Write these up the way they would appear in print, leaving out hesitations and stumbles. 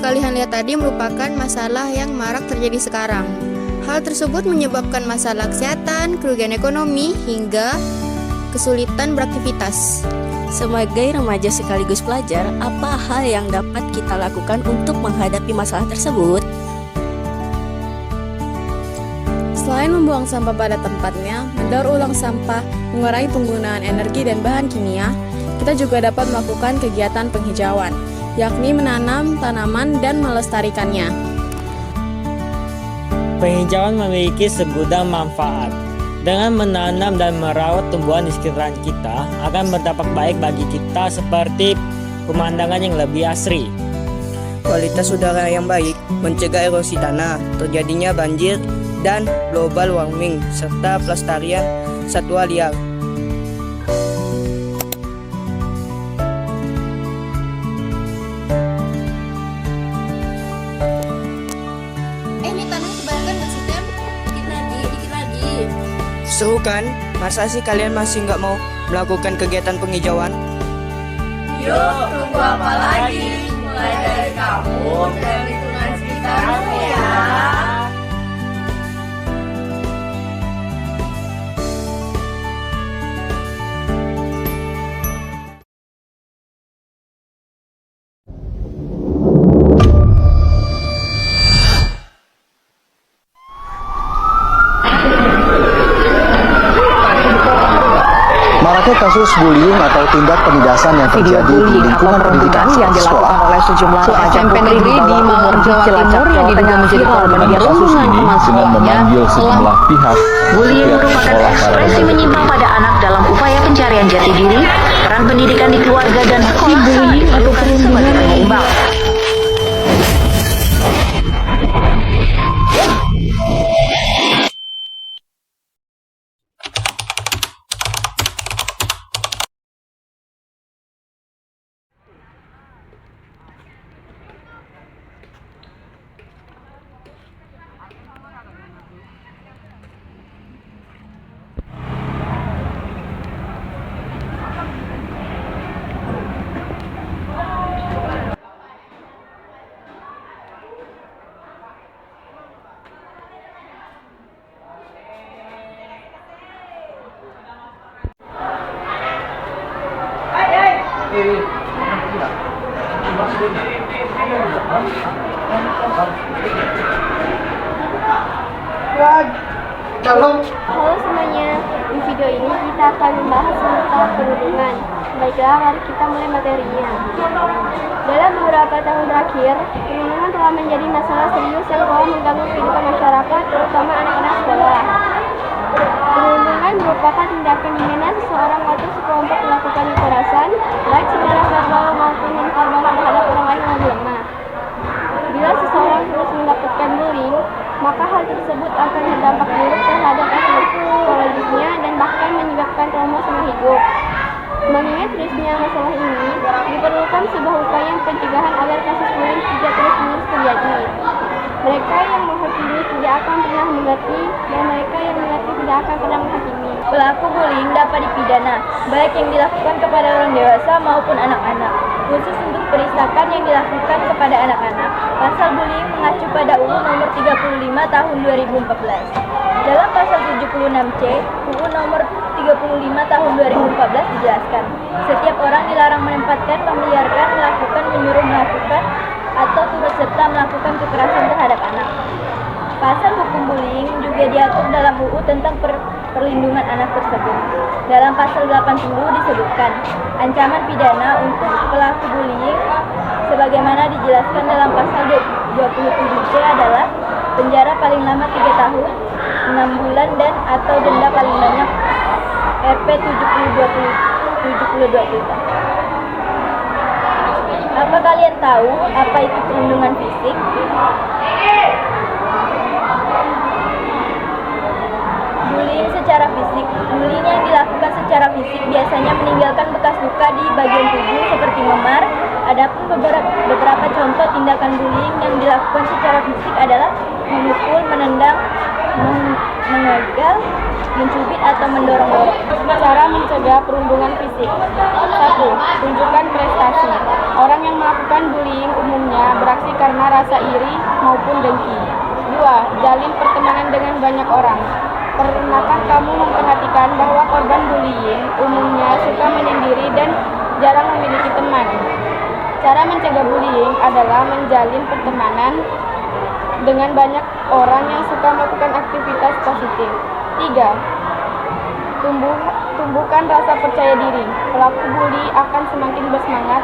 kalian lihat tadi merupakan masalah yang marak terjadi sekarang. Hal tersebut menyebabkan masalah kesehatan, kerugian ekonomi, hingga kesulitan beraktivitas. Sebagai remaja sekaligus pelajar, apa hal yang dapat kita lakukan untuk menghadapi masalah tersebut? Selain membuang sampah pada tempatnya, mendaur ulang sampah, mengurangi penggunaan energi dan bahan kimia, kita juga dapat melakukan kegiatan penghijauan, yakni menanam tanaman dan melestarikannya. Penghijauan memiliki segudang manfaat. Dengan menanam dan merawat tumbuhan di sekitaran kita akan berdampak baik bagi kita seperti pemandangan yang lebih asri, kualitas udara yang baik, mencegah erosi tanah, terjadinya banjir, dan global warming, serta pelestarian satwa liar. Ini tanah kebanyakan nggak sih, Tem? Dikit lagi. Seru kan? Masa sih kalian masih nggak mau melakukan kegiatan penghijauan? Yuk, tunggu apa lagi? Mulai dari kamu dan lingkungan sekitarmu ya. Maraknya kasus bullying atau tindak penindasan yang terjadi di lingkungan pendidikan yang dilakukan oleh sejumlah SMP negeri di Malang, Jawa Timur yang diduga menjadi korban kasus ini dengan memanggil sejumlah pihak. Bullying merupakan ekspresi menyimpang pada anak dalam upaya pencarian jati diri, peran pendidikan di keluarga dan sekolah sangat diperlukan sebagai penyeimbang. Halo semuanya, di video ini kita akan membahas tentang perhubungan. Baiklah, mari kita mulai materinya. Dalam beberapa tahun terakhir, perhubungan telah menjadi masalah serius yang telah mengganggu kehidupan masyarakat, terutama anak-anak sekolah. Perhubungan merupakan tindakan di mana seseorang atau sekelompok melakukan kekerasan, baik secara verbal maupun non-verbal terhadap orang lain yang lebih lemah. Bila seseorang terus mendapatkan bullying, maka hal tersebut akan berdampak buruk terhadap psikologisnya dan bahkan menyebabkan trauma seumur hidup. Mengingat terusnya masalah ini, diperlukan sebuah upaya pencegahan agar kasus bullying tidak terus-menerus terjadi. Mereka yang menghakimi tidak akan pernah mengerti, dan mereka yang mengerti tidak akan pernah menghakimi. Pelaku bullying dapat dipidana, baik yang dilakukan kepada orang dewasa maupun anak-anak. Khusus untuk peristakan yang dilakukan kepada anak-anak, pasal bullying mengacu pada UU nomor 35 tahun 2014. Dalam pasal 76C, UU nomor 35 tahun 2014 dijelaskan, setiap orang dilarang menempatkan, membiarkan, melakukan, menyuruh melakukan, atau turut serta melakukan kekerasan terhadap anak. Pasal hukum bullying juga diatur dalam UU tentang perlindungan anak tersebut. Dalam pasal 80 disebutkan, ancaman pidana untuk pelaku bullying sebagaimana dijelaskan dalam pasal 27C adalah penjara paling lama 3 tahun, 6 bulan dan atau denda paling banyak Rp 70 juta. Apa kalian tahu apa itu perlindungan fisik? Bullying secara fisik. Bullying yang dilakukan secara fisik biasanya meninggalkan bekas luka di bagian tubuh seperti memar. Adapun beberapa contoh tindakan bullying yang dilakukan secara fisik adalah memukul, menendang, mengegal, mencubit atau mendorong-dorong. Cara mencegah perundungan fisik. 1. Tunjukkan prestasi. Orang yang melakukan bullying umumnya beraksi karena rasa iri maupun dengki. 2. Jalin pertemanan dengan banyak orang. Pernahkah kamu memperhatikan bahwa korban bullying umumnya suka menyendiri dan jarang memiliki teman? Cara mencegah bullying adalah menjalin pertemanan dengan banyak orang yang suka melakukan aktivitas positif. 3. Tumbuhkan rasa percaya diri. Pelaku bully akan semakin bersemangat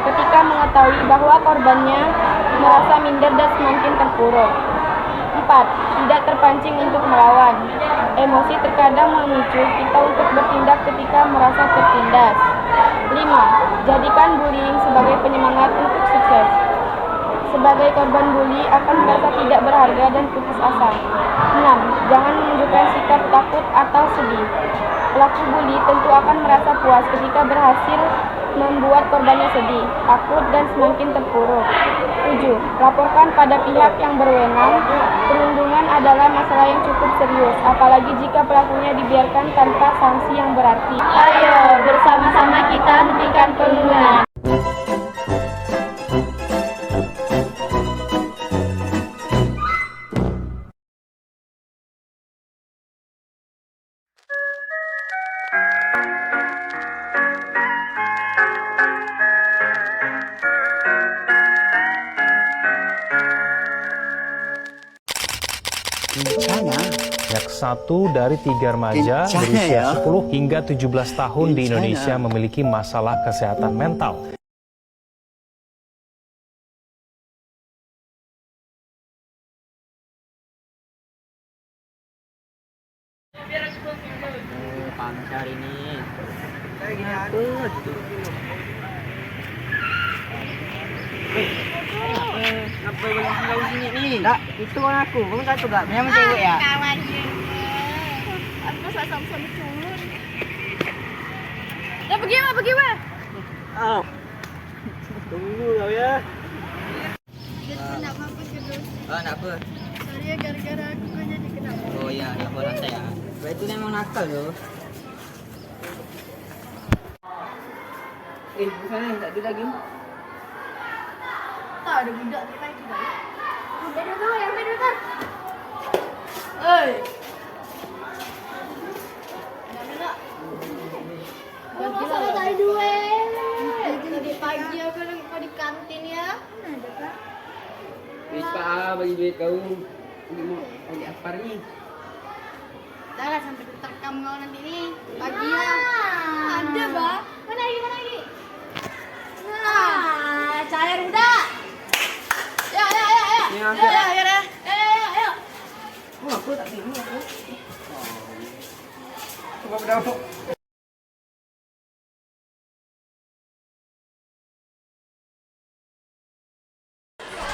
ketika mengetahui bahwa korbannya merasa minder dan semakin terpuruk. 4. Tidak terpancing untuk melawan. Emosi terkadang memicu kita untuk bertindak ketika merasa tertindas. 5. Jadikan bullying sebagai penyemangat untuk sukses. Sebagai korban bully akan merasa tidak berharga dan putus asa. 6. Jangan menunjukkan sikap takut atau sedih. Pelaku bully tentu akan merasa puas ketika berhasil membuat korbannya sedih, takut, dan semakin terpuruk. 7. Laporkan pada pihak yang berwenang. Perundungan adalah masalah yang cukup serius, apalagi jika pelakunya dibiarkan tanpa sanksi yang berarti. Ayo, bersama-sama kita hentikan perundungan. Banyak 1 dari 3 remaja berusia 10 hingga 17 tahun di Indonesia memiliki masalah kesehatan mental. Hari ini. Apa yang kau sini ni? Tak, itu orang aku. Kamu tak tahu tak? Memang cewek ya? Kawan dia. Aku sama-sama culun. Dah pergi mah, pergi mah. Tunggu kau ya. Dia nak apa kedus? Nak apa? Sorry gara-gara aku kau jadi kena. Oh ya, nak apa lantai ya? Sebab itu memang nakal tu. Bukan tak ada lagi. Tak ada budak ni lagi dah. Beda tu, yang beda tu. Oi. Nak. Apa salah tak ada duit? Tadi pagi aku nak di kantin ya. Mana ada kak? Pak bagi duit kau. Bagi apa ni? Dah lah sampai terkam kau nanti ni. Pagi lah. Ada bah. Mana lagi, mana lagi? Nah, cair udah. Ya. Ayo. Oh, aku tak bingung aku. Coba berapa?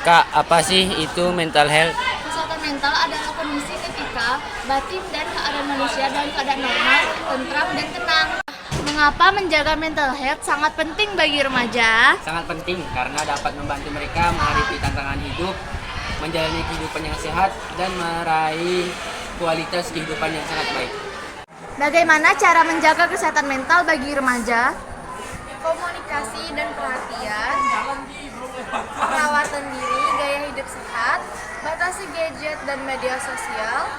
Kak, apa sih itu mental health? Kesehatan mental adalah kondisi ketika batin dan keadaan manusia dalam keadaan normal, tentram, dan tenang. Mengapa menjaga mental health sangat penting bagi remaja? Sangat penting karena dapat membantu mereka menghadapi tantangan hidup, menjalani kehidupan yang sehat, dan meraih kualitas kehidupan yang sangat baik. Bagaimana cara menjaga kesehatan mental bagi remaja? Komunikasi dan perhatian, perawatan diri, gaya hidup sehat, batasi gadget dan media sosial.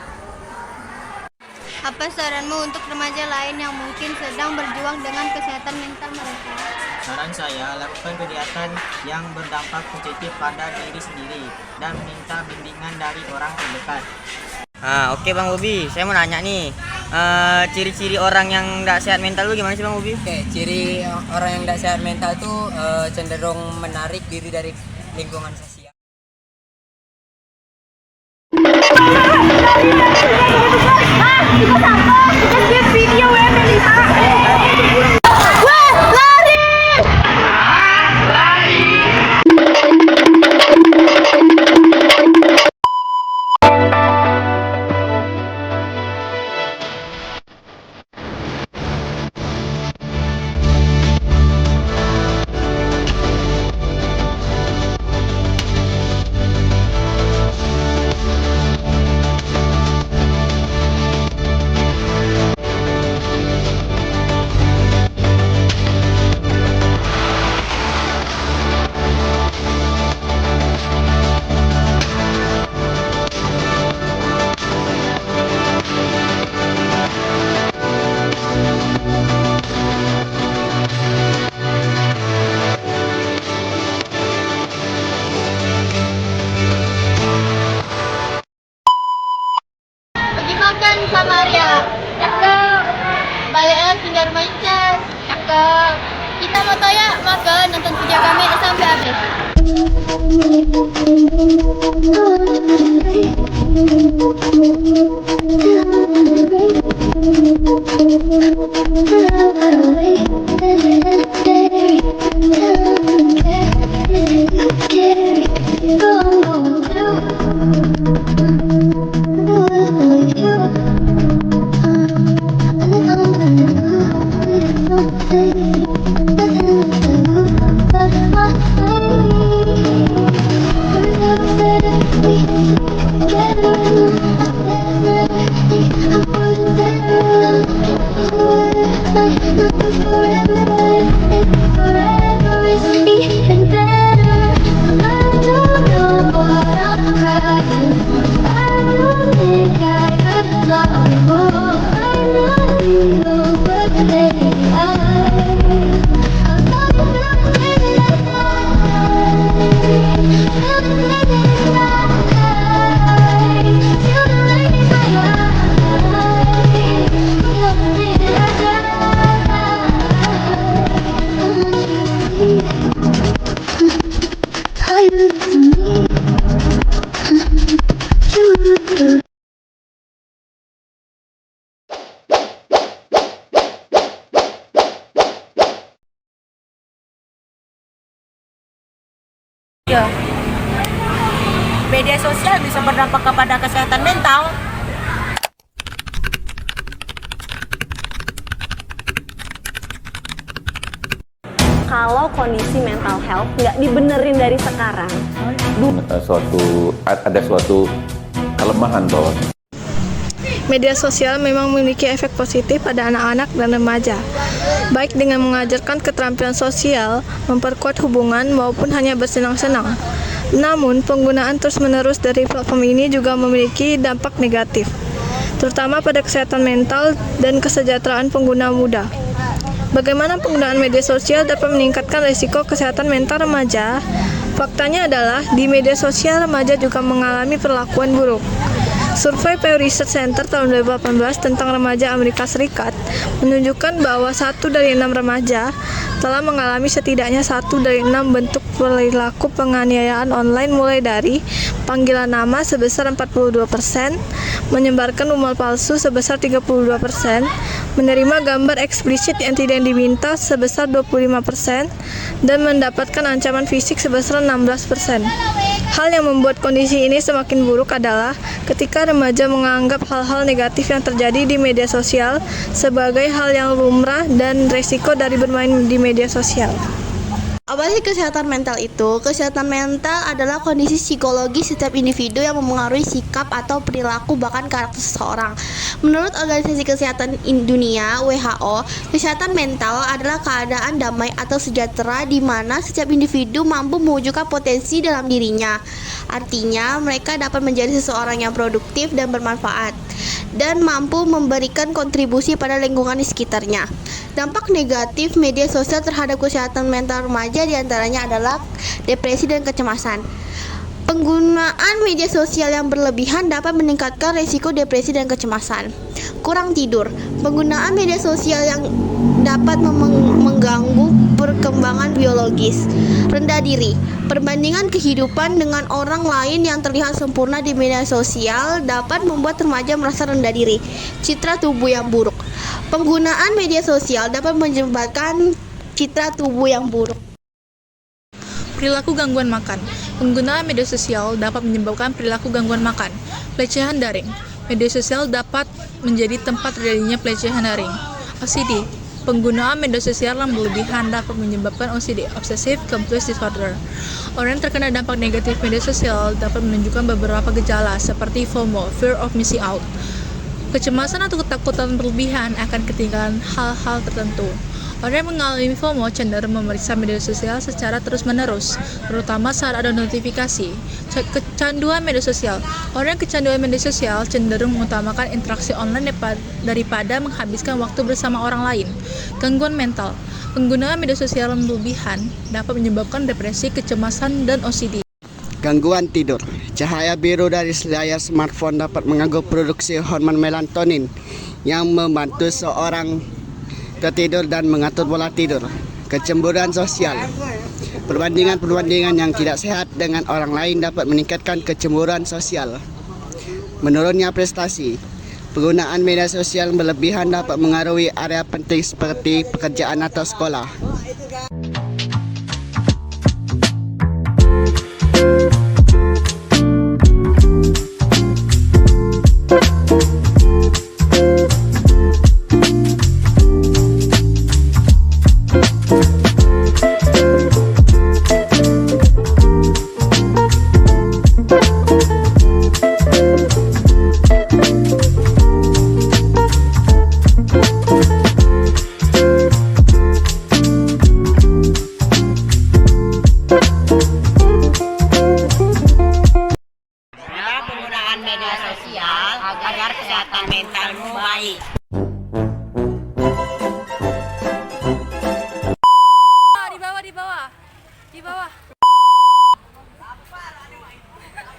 Apa saranmu untuk remaja lain yang mungkin sedang berjuang dengan kesehatan mental mereka? Saran saya, lakukan kegiatan yang berdampak positif pada diri sendiri dan minta bimbingan dari orang terdekat. Oke Bang Bobi, saya mau nanya nih, ciri-ciri orang yang tidak sehat mental itu gimana sih Bang Bobi? Oke, ciri orang yang tidak sehat mental itu cenderung menarik diri dari lingkungan sosial. bermain-main. Kita mau tahu ya, maka nonton video kami sampai habis. Media sosial bisa berdampak kepada kesehatan mental. Kalau kondisi mental health nggak dibenerin dari sekarang, ada suatu kelemahan bahwa media sosial memang memiliki efek positif pada anak-anak dan remaja, baik dengan mengajarkan keterampilan sosial, memperkuat hubungan, maupun hanya bersenang-senang. Namun, penggunaan terus-menerus dari platform ini juga memiliki dampak negatif, terutama pada kesehatan mental dan kesejahteraan pengguna muda. Bagaimana penggunaan media sosial dapat meningkatkan risiko kesehatan mental remaja? Faktanya adalah, di media sosial remaja juga mengalami perlakuan buruk. Survei Pew Research Center tahun 2018 tentang remaja Amerika Serikat menunjukkan bahwa 1 dari 6 remaja telah mengalami setidaknya 1 dari 6 bentuk perilaku penganiayaan online, mulai dari panggilan nama sebesar 42%, menyebarkan rumor palsu sebesar 32%, menerima gambar eksplisit yang tidak diminta sebesar 25%, dan mendapatkan ancaman fisik sebesar 16%. Hal yang membuat kondisi ini semakin buruk adalah ketika remaja menganggap hal-hal negatif yang terjadi di media sosial sebagai hal yang lumrah dan resiko dari bermain di media sosial. Apa sih kesehatan mental itu? Kesehatan mental adalah kondisi psikologi setiap individu yang memengaruhi sikap atau perilaku bahkan karakter seseorang. Menurut Organisasi Kesehatan Dunia (WHO), kesehatan mental adalah keadaan damai atau sejahtera di mana setiap individu mampu mewujudkan potensi dalam dirinya. Artinya, mereka dapat menjadi seseorang yang produktif dan bermanfaat, dan mampu memberikan kontribusi pada lingkungan di sekitarnya. Dampak negatif media sosial terhadap kesehatan mental remaja diantaranya adalah depresi dan kecemasan. Penggunaan media sosial yang berlebihan dapat meningkatkan risiko depresi dan kecemasan. Kurang tidur. Penggunaan media sosial yang dapat mengganggu perkembangan biologis. Rendah diri. Perbandingan kehidupan dengan orang lain yang terlihat sempurna di media sosial dapat membuat remaja merasa rendah diri. Citra tubuh yang buruk. Penggunaan media sosial dapat menyebabkan citra tubuh yang buruk. Perilaku gangguan makan. Penggunaan media sosial dapat menyebabkan perilaku gangguan makan. Pelecehan daring. Media sosial dapat menjadi tempat terjadinya pelecehan daring. OCD. Penggunaan media sosial yang berlebihan dapat menyebabkan OCD, Obsessive Compulsive Disorder. Orang yang terkena dampak negatif media sosial dapat menunjukkan beberapa gejala seperti FOMO, Fear of Missing Out. Kecemasan atau ketakutan berlebihan akan ketinggalan hal-hal tertentu. Orang yang mengalami FOMO cenderung memeriksa media sosial secara terus-menerus, terutama saat ada notifikasi. Kecanduan media sosial. Orang yang kecanduan media sosial cenderung mengutamakan interaksi online daripada menghabiskan waktu bersama orang lain. Gangguan mental. Penggunaan media sosial yang berlebihan dapat menyebabkan depresi, kecemasan, dan OCD. Gangguan tidur. Cahaya biru dari layar smartphone dapat mengganggu produksi hormon melatonin yang membantu seorang tertidur dan mengatur pola tidur, kecemburuan sosial. Perbandingan-perbandingan yang tidak sehat dengan orang lain dapat meningkatkan kecemburuan sosial. Menurunnya prestasi. Penggunaan media sosial berlebihan dapat mengaruhi area penting seperti pekerjaan atau sekolah. Penggunaan media sosial agar kesehatan mentalmu baik. Di bawah.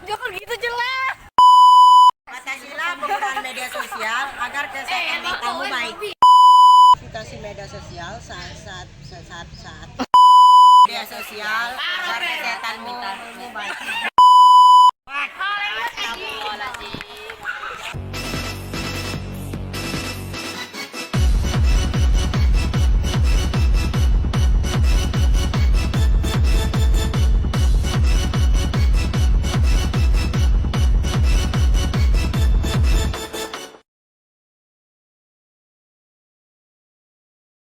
Jangan gitu jelek. Batasilah penggunaan media sosial agar kesehatan mentalmu baik. Batasi media sosial saat media sosial agar kesehatan mentalmu baik.